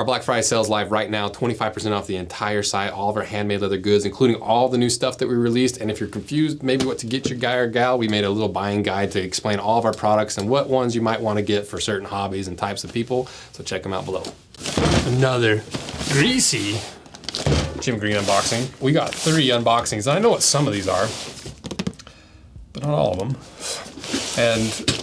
Our Black Friday sale is live right now, 25% off the entire site, all of our handmade leather goods, including all the new stuff that we released. And if you're confused maybe what to get your guy or gal, we made a little buying guide to explain all of our products and what ones you might want to get for certain hobbies and types of people. So check them out below. Another greasy Jim Green unboxing. We got 3 unboxings. I know what some of these are, but not all of them. And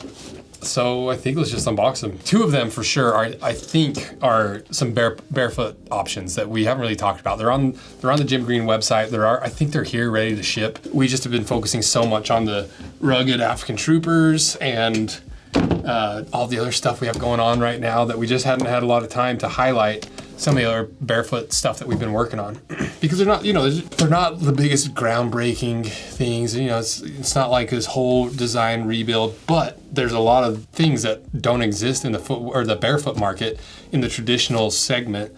so I think let's just unbox them. 2 of them for sure I think are some barefoot options that we haven't really talked about. They're on the Jim Green website. I think they're here ready to ship. We just have been focusing so much on the rugged African troopers and all the other stuff we have going on right now that we just hadn't had a lot of time to highlight some of the other barefoot stuff that we've been working on. Because they're not, they're not the biggest groundbreaking things. It's not like this whole design rebuild, but there's a lot of things that don't exist in the the barefoot market in the traditional segment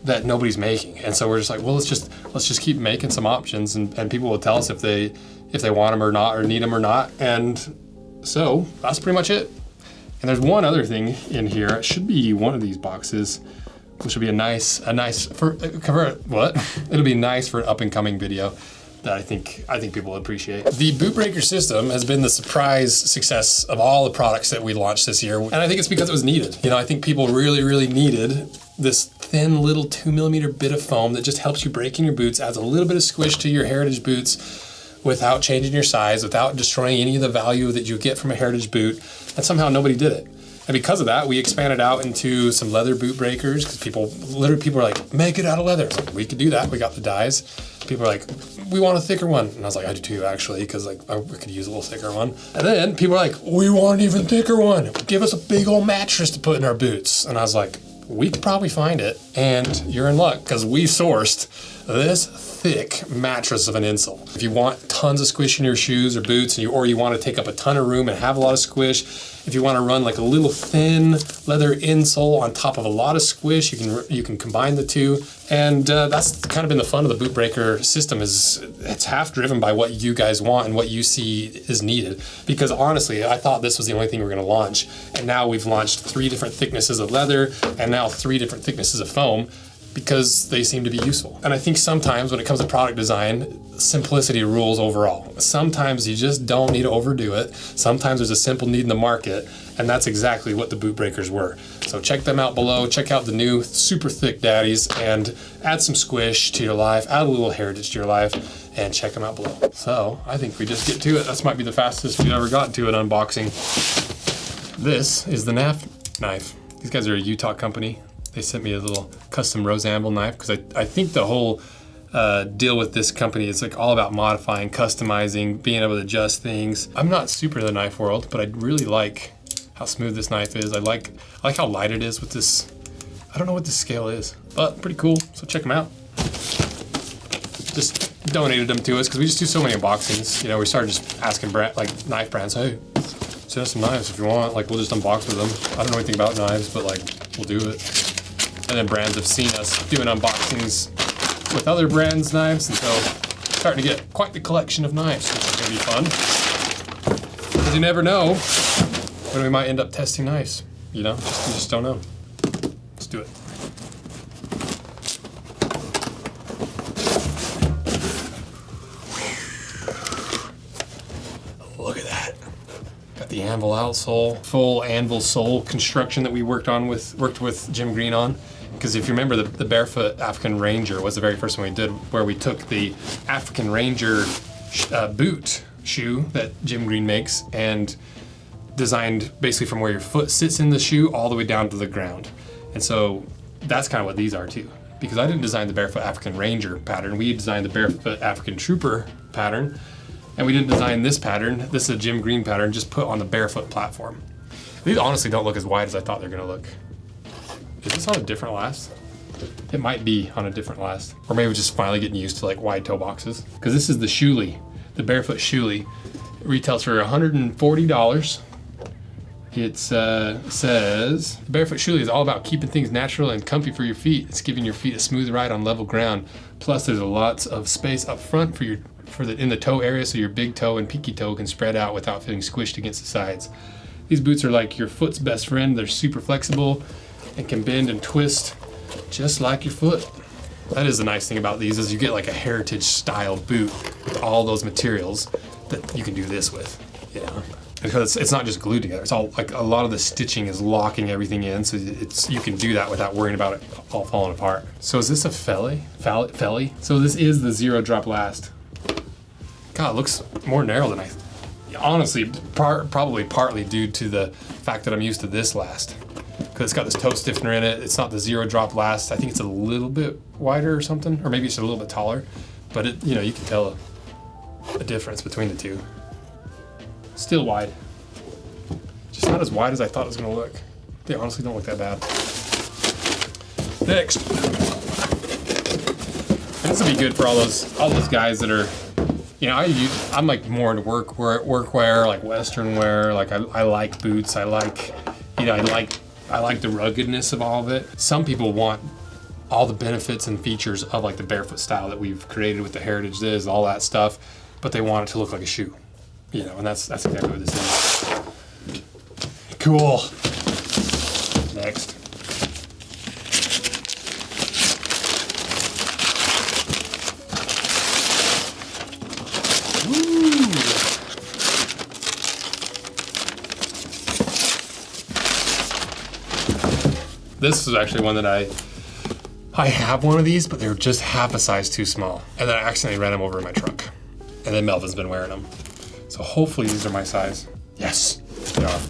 that nobody's making. And so we're just like, well, let's just keep making some options, and people will tell us if they want them or not, or need them or not. And so that's pretty much it. And there's one other thing in here. It should be one of these boxes, which will be it'll be nice for an up and coming video that I think people will appreciate. The boot breaker system has been the surprise success of all the products that we launched this year. And I think it's because it was needed. I think people really, really needed this thin little 2mm bit of foam that just helps you break in your boots, adds a little bit of squish to your heritage boots without changing your size, without destroying any of the value that you get from a heritage boot. And somehow nobody did it. And because of that, we expanded out into some leather boot breakers, because people are like, make it out of leather. Like, we could do that. We got the dies. People are like, we want a thicker one. And I was like, I do too, actually, because I could use a little thicker one. And then people are like, we want an even thicker one. Give us a big old mattress to put in our boots. And I was like, we could probably find it. And you're in luck, because we sourced this thick mattress of an insole. If you want tons of squish in your shoes or boots, or you want to take up a ton of room and have a lot of squish, if you want to run like a little thin leather insole on top of a lot of squish, you can combine the two. And that's kind of been the fun of the boot breaker system. It's half driven by what you guys want and what you see is needed. Because honestly, I thought this was the only thing we were going to launch, and now we've launched 3 different thicknesses of leather and now 3 different thicknesses of foam, because they seem to be useful. And I think sometimes when it comes to product design, simplicity rules overall. Sometimes you just don't need to overdo it. Sometimes there's a simple need in the market, and that's exactly what the boot breakers were. So check them out below. Check out the new super thick daddies and add some squish to your life, add a little heritage to your life, and check them out below. So I think we just get to it. This might be the fastest we've ever gotten to an unboxing. This is the NAF knife. These guys are a Utah company. They sent me a little custom rose Anvil knife, because I think the whole deal with this company is like all about modifying, customizing, being able to adjust things. I'm not super in the knife world, but I really like how smooth this knife is. I like how light it is with this. I don't know what this scale is, but pretty cool. So check them out. Just donated them to us because we just do so many unboxings. We started just asking knife brands, hey, send us some knives if you want. Like, we'll just unbox with them. I don't know anything about knives, but like, we'll do it. And then brands have seen us doing unboxings with other brands' knives, and so starting to get quite the collection of knives, which is gonna be fun. Because you never know when we might end up testing knives. You just don't know. Let's do it. Look at that. Got the Anvil outsole, full Anvil sole construction that we worked with Jim Green on. Because if you remember, the Barefoot African Ranger was the very first one we did, where we took the African Ranger boot shoe that Jim Green makes and designed basically from where your foot sits in the shoe all the way down to the ground. And so that's kind of what these are too. Because I didn't design the Barefoot African Ranger pattern, we designed the Barefoot African Trooper pattern, and we didn't design this pattern. This is a Jim Green pattern just put on the Barefoot platform. These honestly don't look as wide as I thought they're gonna look. Is this on a different last? It might be on a different last. Or maybe just finally getting used to like wide toe boxes. Because this is the Shuly, the Barefoot Shuly. It retails for $140. It says, the Barefoot Shuly is all about keeping things natural and comfy for your feet. It's giving your feet a smooth ride on level ground. Plus there's lots of space up front in the toe area, so your big toe and pinky toe can spread out without feeling squished against the sides. These boots are like your foot's best friend. They're super flexible and can bend and twist just like your foot. That is the nice thing about these is you get like a heritage style boot with all those materials that you can do this with, you know. Because it's not just glued together. It's all like a lot of the stitching is locking everything in, so you can do that without worrying about it all falling apart. So is this a felly? So this is the zero drop last. God, it looks more narrow than honestly, probably partly due to the fact that I'm used to this last. Because it's got this toe stiffener in it. It's not the zero drop last. I think it's a little bit wider or something, or maybe it's a little bit taller. But it, you know, you can tell a difference between the two. Still wide. Just not as wide as I thought it was gonna look. They honestly don't look that bad. Next. And this will be good for all those guys that are, you know, I'm like more into workwear, like Western wear. Like I like boots. I like, you know, I like the ruggedness of all of it. Some people want all the benefits and features of like the Barefoot style that we've created with the heritage is, all that stuff, but they want it to look like a shoe. You know, and that's exactly what this is. Cool. Next. Ooh. This is actually one that I have one of these, but they're just half a size too small. And then I accidentally ran them over in my truck. And then Melvin's been wearing them. So hopefully these are my size. Yes, they are.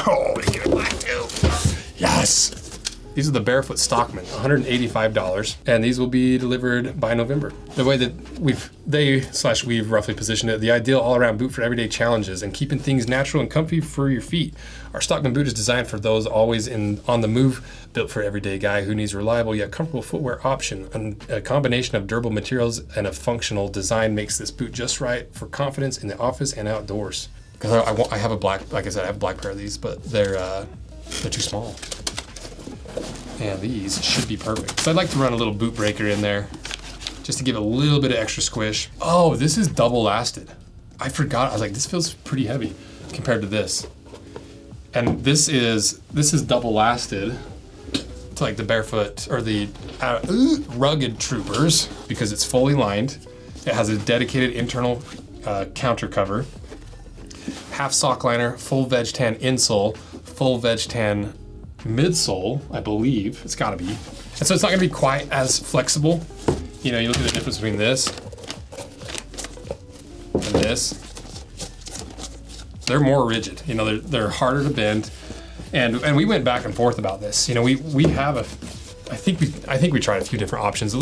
Oh, they get it black too. Yes. These are the Barefoot Stockman, $185, and these will be delivered by November. The way that we've roughly positioned it, the ideal all-around boot for everyday challenges and keeping things natural and comfy for your feet. Our Stockman boot is designed for those always on the move, built for everyday guy who needs reliable yet comfortable footwear option. And a combination of durable materials and a functional design makes this boot just right for confidence in the office and outdoors. Because I have a black, like I said, I have a black pair of these, but they're too small. And these should be perfect. So I'd like to run a little boot breaker in there just to give it a little bit of extra squish. Oh, this is double lasted. I forgot, I was like, this feels pretty heavy compared to this. And this is double lasted to like the Barefoot or the Rugged Troopers because it's fully lined. It has a dedicated internal counter cover, half sock liner, full veg tan insole, full veg tan midsole, I believe. It's gotta be. And so it's not gonna be quite as flexible. You know, you look at the difference between this and this. They're more rigid. You know, they're harder to bend. And we went back and forth about this. You know, we have I think we tried a few different options.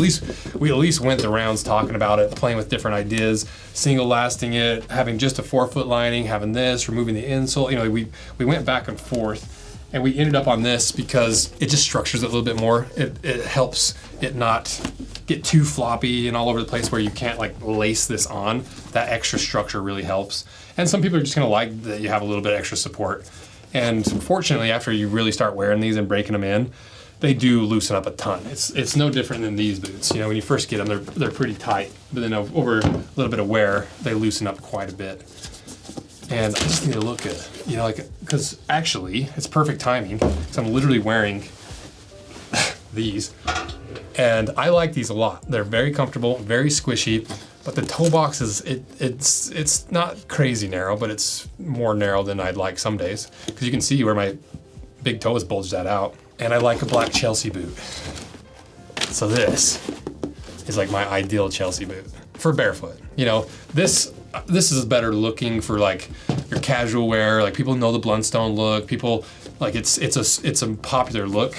We at least went the rounds talking about it, playing with different ideas, single lasting it, having just a 4-foot lining, having this, removing the insole. You know, we went back and forth. And we ended up on this because it just structures it a little bit more. It helps it not get too floppy and all over the place where you can't like lace this on. That extra structure really helps. And some people are just gonna like that you have a little bit extra support. And fortunately, after you really start wearing these and breaking them in, they do loosen up a ton. It's no different than these boots. You know, when you first get them, they're pretty tight. But then over a little bit of wear, they loosen up quite a bit. And I just need to look good, you know, like, because actually it's perfect timing because I'm literally wearing these and I like these a lot. They're very comfortable, very squishy, but the toe box is, it's not crazy narrow, but it's more narrow than I'd like some days because you can see where my big toe has bulged that out. And I like a black Chelsea boot. So this is like my ideal Chelsea boot for Barefoot. You know, this is better looking for like your casual wear. Like people know the Blundstone look. People like it's a popular look.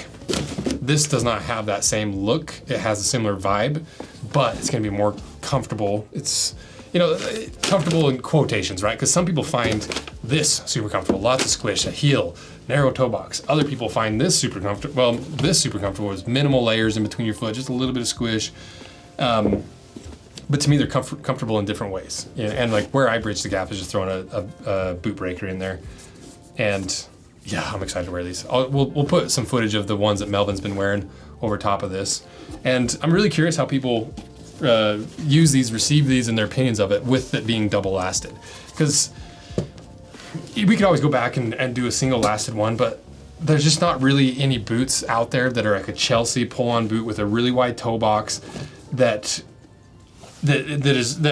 This does not have that same look. It has a similar vibe, but it's gonna be more comfortable. It's, you know, comfortable in quotations, right? Because some people find this super comfortable, lots of squish, a heel, narrow toe box. Other people find this super comfortable. Well, this super comfortable is minimal layers in between your foot, just a little bit of squish. But to me, they're comfortable in different ways. And like where I bridge the gap is just throwing a boot breaker in there. And yeah, I'm excited to wear these. We'll put some footage of the ones that Melvin's been wearing over top of this. And I'm really curious how people use these, receive these, and their opinions of it with it being double lasted. Because we could always go back and do a single lasted one, but there's just not really any boots out there that are like a Chelsea pull-on boot with a really wide toe box that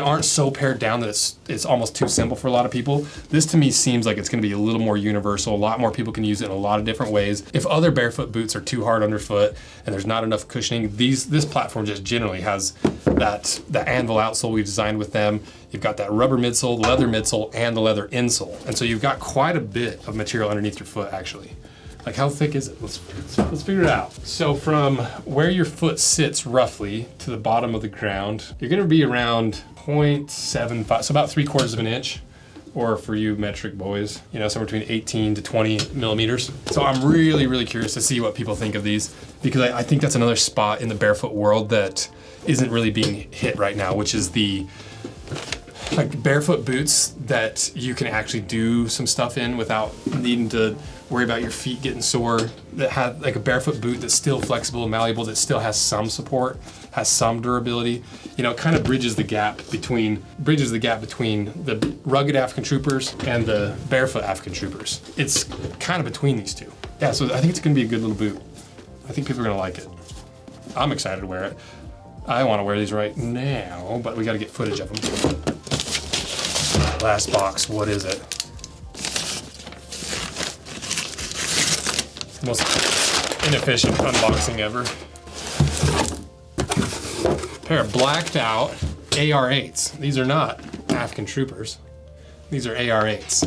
aren't so pared down that it's almost too simple for a lot of people. This to me seems like it's going to be a little more universal. A lot more people can use it in a lot of different ways. If other barefoot boots are too hard underfoot and there's not enough cushioning, this platform just generally has that Anvil outsole we designed with them. You've got that rubber midsole, leather midsole, and the leather insole. And so you've got quite a bit of material underneath your foot actually. Like how thick is it? Let's figure it out. So from where your foot sits roughly to the bottom of the ground, you're gonna be around 0.75, so about 3/4 of an inch, or for you metric boys, you know, somewhere between 18 to 20 millimeters. So I'm really, really curious to see what people think of these, because I think that's another spot in the barefoot world that isn't really being hit right now, which is the like barefoot boots that you can actually do some stuff in without needing to worry about your feet getting sore, that have like a barefoot boot that's still flexible and malleable, that still has some support, has some durability. You know, it kind of bridges the gap between the rugged African troopers and the barefoot African troopers. It's kind of between these two. Yeah, so I think it's gonna be a good little boot. I think people are gonna like it. I'm excited to wear it. I wanna wear these right now, but we gotta get footage of them. Last box, what is it? Most inefficient unboxing ever. Pair of blacked out AR-8s. These are not African troopers. These are AR-8s.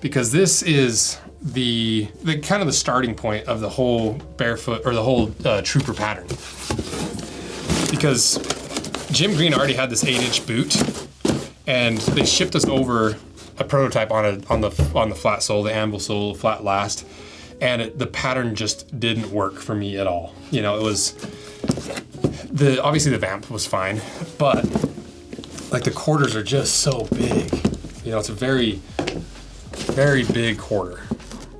Because this is the kind of the starting point of the whole barefoot, or the whole trooper pattern. Because Jim Green already had this 8-inch boot, and they shipped us over a prototype on the flat sole, the Anvil sole, flat last, and the pattern just didn't work for me at all. You know, it was obviously the vamp was fine, but like the quarters are just so big. You know, it's a very, very big quarter.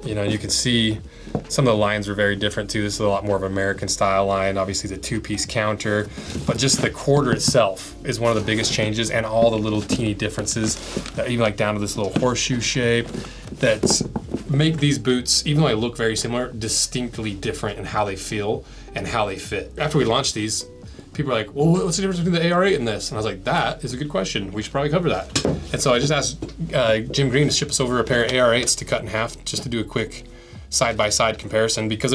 You know, you can see some of the lines are very different too. This is a lot more of an American style line. Obviously the 2-piece counter, but just the quarter itself is one of the biggest changes, and all the little teeny differences, that even like down to this little horseshoe shape, that make these boots, even though they look very similar, distinctly different in how they feel and how they fit. After we launched these, people are like, well, what's the difference between the AR-8 and this? And I was like, that is a good question. We should probably cover that. And so I just asked Jim Green to ship us over a pair of AR-8s to cut in half, just to do a quick side-by-side comparison, because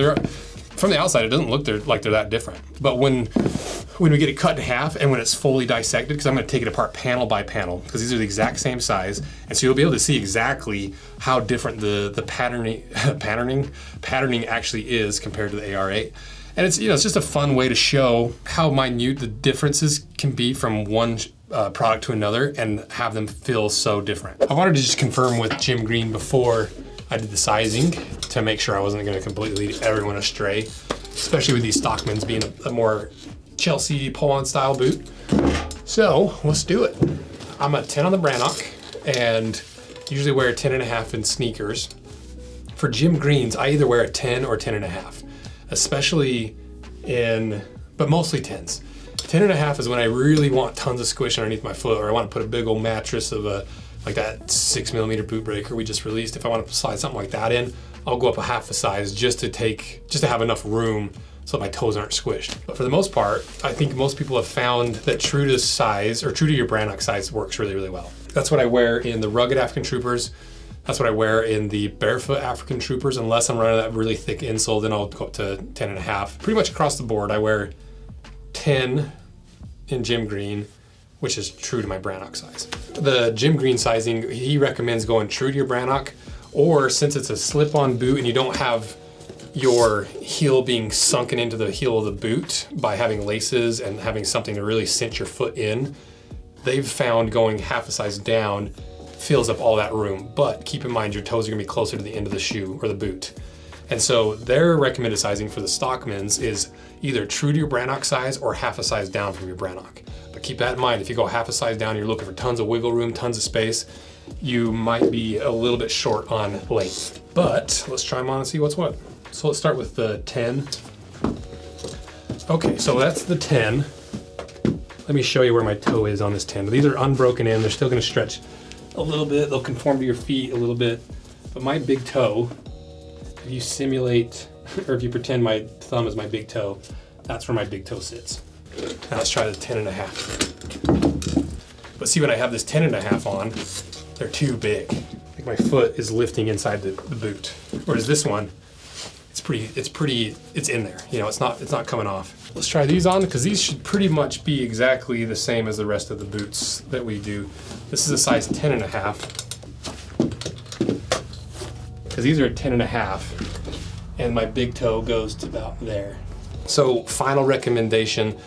from the outside, it doesn't look like they're that different. But when we get it cut in half and when it's fully dissected, because I'm gonna take it apart panel by panel, because these are the exact same size, and so you'll be able to see exactly how different the patterning actually is compared to the AR-8. And it's, you know, it's just a fun way to show how minute the differences can be from one product to another and have them feel so different. I wanted to just confirm with Jim Green before I did the sizing to make sure I wasn't going to completely lead everyone astray, especially with these Stockmans being a more Chelsea pull-on style boot. So let's do it. I'm a 10 on the Brannock and usually wear a 10.5 in sneakers. For Jim Green's, I either wear a 10 or 10.5, especially but mostly 10s. 10.5 is when I really want tons of squish underneath my foot, or I want to put a big old mattress of like that 6mm boot breaker we just released. If I want to slide something like that in, I'll go up a half a size just to have enough room so my toes aren't squished. But for the most part, I think most people have found that true to size, or true to your Brannock size, works really, really well. That's what I wear in the rugged African troopers. That's what I wear in the barefoot African troopers. Unless I'm running that really thick insole, then I'll go up to 10.5. Pretty much across the board, I wear 10 in Jim Green, which is true to my Brannock size. The Jim Green sizing, he recommends going true to your Brannock, or since it's a slip-on boot and you don't have your heel being sunken into the heel of the boot by having laces and having something to really cinch your foot in, they've found going half a size down fills up all that room. But keep in mind, your toes are gonna be closer to the end of the shoe or the boot. And so their recommended sizing for the Stockmans is either true to your Brannock size or half a size down from your Brannock. But keep that in mind, if you go half a size down, you're looking for tons of wiggle room, tons of space, you might be a little bit short on length. But let's try them on and see what's what. So let's start with the 10. Okay, so that's the 10. Let me show you where my toe is on this 10. These are unbroken in, they're still gonna stretch a little bit, they'll conform to your feet a little bit, but my big toe if you simulate, or if you pretend my thumb is my big toe, that's where my big toe sits. Now let's try the 10.5. But see, when I have this 10.5 on, they're too big. Like my foot is lifting inside the boot. Whereas this one, it's in there. You know, it's not coming off. Let's try these on, because these should pretty much be exactly the same as the rest of the boots that we do. This is a size 10.5. Because these are 10.5, and my big toe goes to about there. So final recommendation,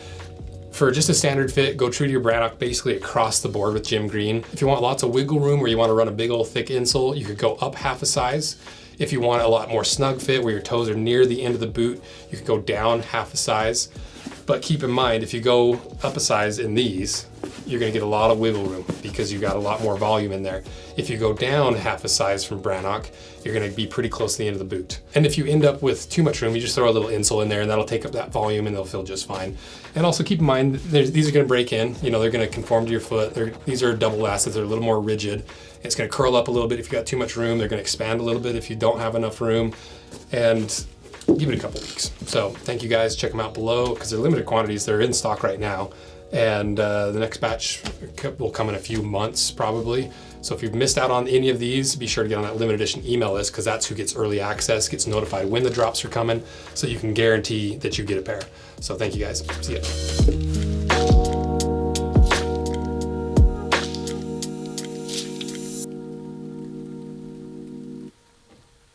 for just a standard fit, go true to your Brannock basically across the board with Jim Green. If you want lots of wiggle room, or you want to run a big old thick insole, you could go up half a size. If you want a lot more snug fit where your toes are near the end of the boot, you could go down half a size. But keep in mind, if you go up a size in these, you're gonna get a lot of wiggle room because you got a lot more volume in there. If you go down half a size from Brannock, you're gonna be pretty close to the end of the boot. And if you end up with too much room, you just throw a little insole in there and that'll take up that volume and they'll feel just fine. And also keep in mind, these are gonna break in, you know, they're gonna conform to your foot. These are double lasteds, they're a little more rigid. It's gonna curl up a little bit if you got too much room. They're gonna expand a little bit if you don't have enough room. And give it a couple weeks. So thank you guys, check them out below because they're limited quantities. They're in stock right now. And the next batch will come in a few months probably. So if you've missed out on any of these, be sure to get on that limited edition email list because that's who gets early access, gets notified when the drops are coming, so you can guarantee that you get a pair. So thank you guys, see ya.